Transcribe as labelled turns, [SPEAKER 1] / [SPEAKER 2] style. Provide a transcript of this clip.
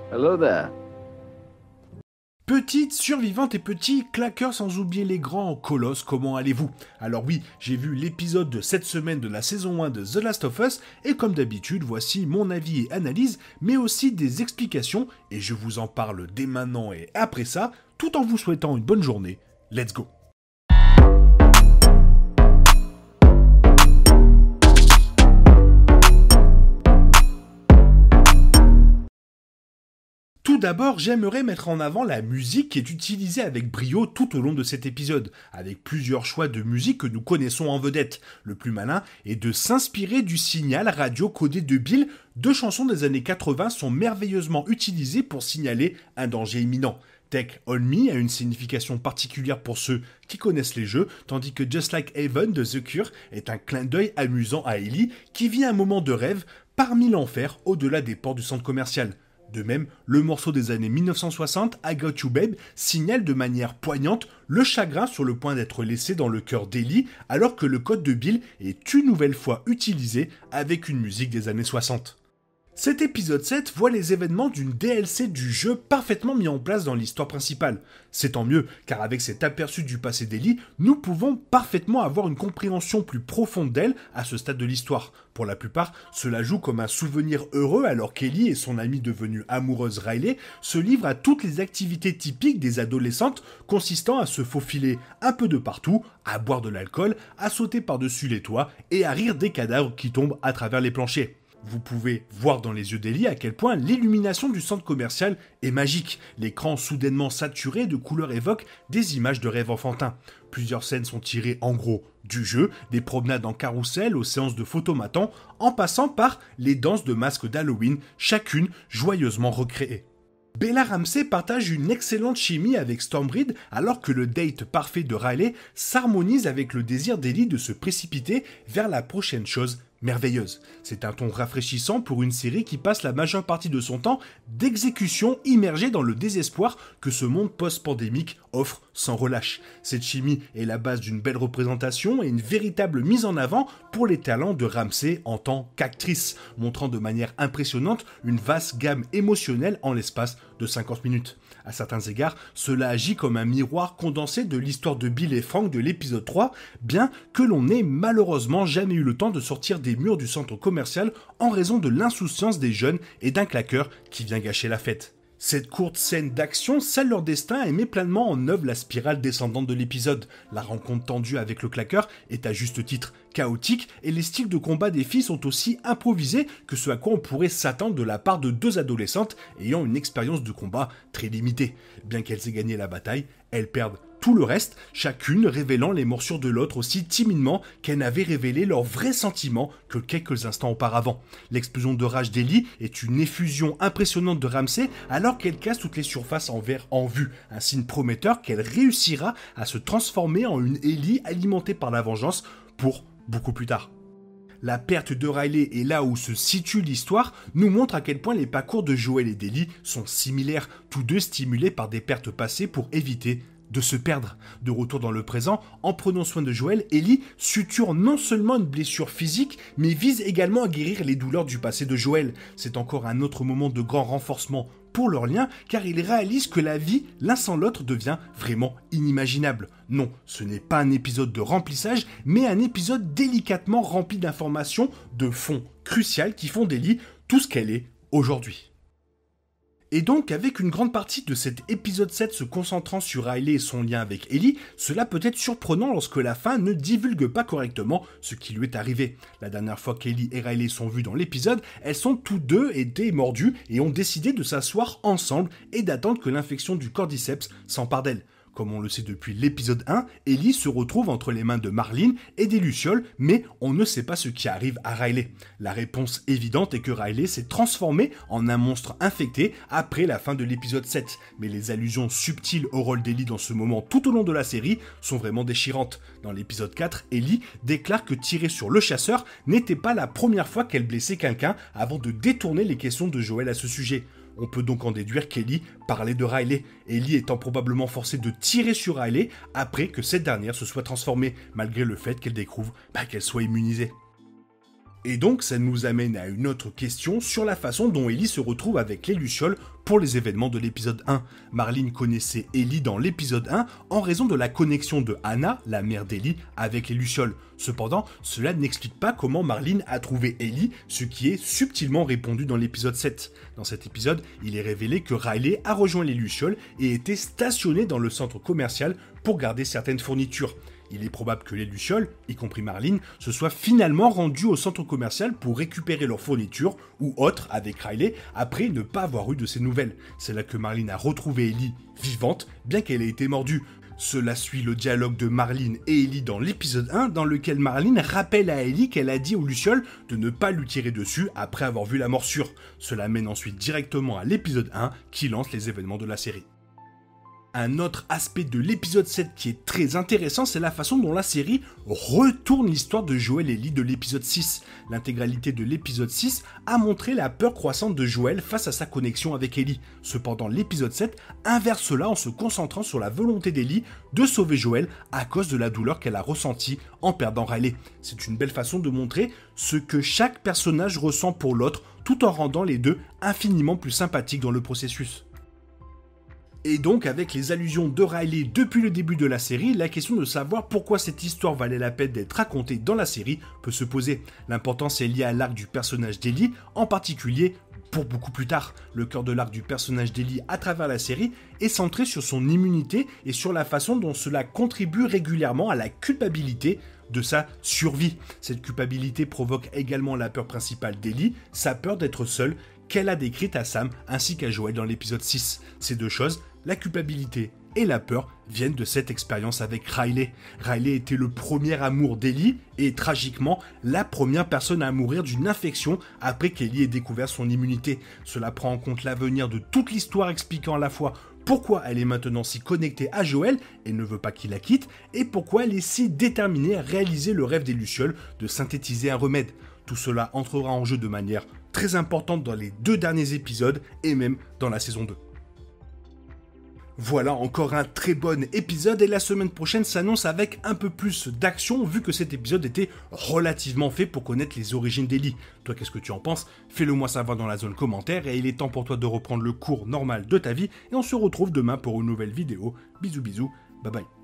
[SPEAKER 1] Hello there.
[SPEAKER 2] Petites survivantes et petits claqueurs sans oublier les grands colosses, comment allez-vous? Alors oui, j'ai vu l'épisode de cette semaine de la saison 1 de The Last of Us et comme d'habitude, voici mon avis et analyse, mais aussi des explications et je vous en parle dès maintenant et après ça, tout en vous souhaitant une bonne journée. Let's go! Tout d'abord, j'aimerais mettre en avant la musique qui est utilisée avec brio tout au long de cet épisode, avec plusieurs choix de musique que nous connaissons en vedette. Le plus malin est de s'inspirer du signal radio codé de Bill. Deux chansons des années 80 sont merveilleusement utilisées pour signaler un danger imminent. Take On Me a une signification particulière pour ceux qui connaissent les jeux, tandis que Just Like Heaven de The Cure est un clin d'œil amusant à Ellie qui vit un moment de rêve parmi l'enfer au-delà des portes du centre commercial. De même, le morceau des années 1960, I Got You Babe, signale de manière poignante le chagrin sur le point d'être laissé dans le cœur d'Ellie, alors que le code de Bill est une nouvelle fois utilisé avec une musique des années 60. Cet épisode 7 voit les événements d'une DLC du jeu parfaitement mis en place dans l'histoire principale. C'est tant mieux, car avec cet aperçu du passé d'Ellie, nous pouvons parfaitement avoir une compréhension plus profonde d'elle à ce stade de l'histoire. Pour la plupart, cela joue comme un souvenir heureux alors qu'Ellie et son amie devenue amoureuse Riley se livrent à toutes les activités typiques des adolescentes consistant à se faufiler un peu de partout, à boire de l'alcool, à sauter par-dessus les toits et à rire des cadavres qui tombent à travers les planchers. Vous pouvez voir dans les yeux d'Ellie à quel point l'illumination du centre commercial est magique. L'écran soudainement saturé de couleurs évoque des images de rêve enfantin. Plusieurs scènes sont tirées en gros du jeu, des promenades en carrousel aux séances de photomaton, en passant par les danses de masques d'Halloween, chacune joyeusement recréée. Bella Ramsey partage une excellente chimie avec Stormbreed alors que le date parfait de Riley s'harmonise avec le désir d'Ellie de se précipiter vers la prochaine chose merveilleuse. C'est un ton rafraîchissant pour une série qui passe la majeure partie de son temps d'exécution immergée dans le désespoir que ce monde post-pandémique offre sans relâche. Cette chimie est la base d'une belle représentation et une véritable mise en avant pour les talents de Ramsey en tant qu'actrice, montrant de manière impressionnante une vaste gamme émotionnelle en l'espace de 50 minutes. À certains égards, cela agit comme un miroir condensé de l'histoire de Bill et Frank de l'épisode 3, bien que l'on n'ait malheureusement jamais eu le temps de sortir des murs du centre commercial en raison de l'insouciance des jeunes et d'un claqueur qui vient gâcher la fête. Cette courte scène d'action scelle leur destin et met pleinement en œuvre la spirale descendante de l'épisode. La rencontre tendue avec le claqueur est à juste titre chaotique et les styles de combat des filles sont aussi improvisés que ce à quoi on pourrait s'attendre de la part de deux adolescentes ayant une expérience de combat très limitée. Bien qu'elles aient gagné la bataille, elles perdent tout le reste, chacune révélant les morsures de l'autre aussi timidement qu'elle n'avait révélé leurs vrais sentiments que quelques instants auparavant. L'explosion de rage d'Ellie est une effusion impressionnante de Ramsey alors qu'elle casse toutes les surfaces en verre en vue, un signe prometteur qu'elle réussira à se transformer en une Ellie alimentée par la vengeance pour beaucoup plus tard. La perte de Riley et là où se situe l'histoire nous montre à quel point les parcours de Joel et d'Ellie sont similaires, tous deux stimulés par des pertes passées pour éviter de se perdre. De retour dans le présent, en prenant soin de Joel, Ellie suture non seulement une blessure physique, mais vise également à guérir les douleurs du passé de Joel. C'est encore un autre moment de grand renforcement pour leur lien, car ils réalisent que la vie, l'un sans l'autre, devient vraiment inimaginable. Non, ce n'est pas un épisode de remplissage, mais un épisode délicatement rempli d'informations de fond cruciales qui font d'Ellie tout ce qu'elle est aujourd'hui. Et donc, avec une grande partie de cet épisode 7 se concentrant sur Riley et son lien avec Ellie, cela peut être surprenant lorsque la fin ne divulgue pas correctement ce qui lui est arrivé. La dernière fois qu'Ellie et Riley sont vues dans l'épisode, elles sont toutes deux été mordues et ont décidé de s'asseoir ensemble et d'attendre que l'infection du cordyceps s'empare d'elles. Comme on le sait depuis l'épisode 1, Ellie se retrouve entre les mains de Marlene et des Lucioles, mais on ne sait pas ce qui arrive à Riley. La réponse évidente est que Riley s'est transformé en un monstre infecté après la fin de l'épisode 7, mais les allusions subtiles au rôle d'Ellie dans ce moment tout au long de la série sont vraiment déchirantes. Dans l'épisode 4, Ellie déclare que tirer sur le chasseur n'était pas la première fois qu'elle blessait quelqu'un avant de détourner les questions de Joel à ce sujet. On peut donc en déduire qu'Ellie parlait de Riley, Ellie étant probablement forcée de tirer sur Riley après que cette dernière se soit transformée, malgré le fait qu'elle découvre qu'elle soit immunisée. Et donc ça nous amène à une autre question sur la façon dont Ellie se retrouve avec les Lucioles pour les événements de l'épisode 1. Marlene connaissait Ellie dans l'épisode 1 en raison de la connexion de Hannah, la mère d'Ellie, avec les Lucioles. Cependant, cela n'explique pas comment Marlene a trouvé Ellie, ce qui est subtilement répondu dans l'épisode 7. Dans cet épisode, il est révélé que Riley a rejoint les Lucioles et était stationné dans le centre commercial pour garder certaines fournitures. Il est probable que les Lucioles, y compris Marlene, se soient finalement rendus au centre commercial pour récupérer leurs fournitures ou autres avec Riley après ne pas avoir eu de ses nouvelles. C'est là que Marlene a retrouvé Ellie vivante, bien qu'elle ait été mordue. Cela suit le dialogue de Marlene et Ellie dans l'épisode 1, dans lequel Marlene rappelle à Ellie qu'elle a dit aux Lucioles de ne pas lui tirer dessus après avoir vu la morsure. Cela mène ensuite directement à l'épisode 1 qui lance les événements de la série. Un autre aspect de l'épisode 7 qui est très intéressant, c'est la façon dont la série retourne l'histoire de Joel et Ellie de l'épisode 6. L'intégralité de l'épisode 6 a montré la peur croissante de Joel face à sa connexion avec Ellie. Cependant, l'épisode 7 inverse cela en se concentrant sur la volonté d'Ellie de sauver Joel à cause de la douleur qu'elle a ressentie en perdant Riley. C'est une belle façon de montrer ce que chaque personnage ressent pour l'autre, tout en rendant les deux infiniment plus sympathiques dans le processus. Et donc, avec les allusions de Riley depuis le début de la série, la question de savoir pourquoi cette histoire valait la peine d'être racontée dans la série peut se poser. L'importance est liée à l'arc du personnage d'Ellie, en particulier pour beaucoup plus tard. Le cœur de l'arc du personnage d'Ellie à travers la série est centré sur son immunité et sur la façon dont cela contribue régulièrement à la culpabilité de sa survie. Cette culpabilité provoque également la peur principale d'Ellie, sa peur d'être seule, qu'elle a décrite à Sam ainsi qu'à Joel dans l'épisode 6. Ces deux choses, la culpabilité et la peur, viennent de cette expérience avec Riley. Riley était le premier amour d'Ellie et tragiquement la première personne à mourir d'une infection après qu'Ellie ait découvert son immunité. Cela prend en compte l'avenir de toute l'histoire expliquant à la fois pourquoi elle est maintenant si connectée à Joel et ne veut pas qu'il la quitte, et pourquoi elle est si déterminée à réaliser le rêve des Lucioles de synthétiser un remède. Tout cela entrera en jeu de manière très importante dans les 2 derniers épisodes et même dans la saison 2. Voilà encore un très bon épisode et la semaine prochaine s'annonce avec un peu plus d'action vu que cet épisode était relativement fait pour connaître les origines d'Ellie. Toi, qu'est-ce que tu en penses? Fais-le moi savoir dans la zone commentaire et il est temps pour toi de reprendre le cours normal de ta vie et on se retrouve demain pour une nouvelle vidéo. Bisous bisous, bye bye.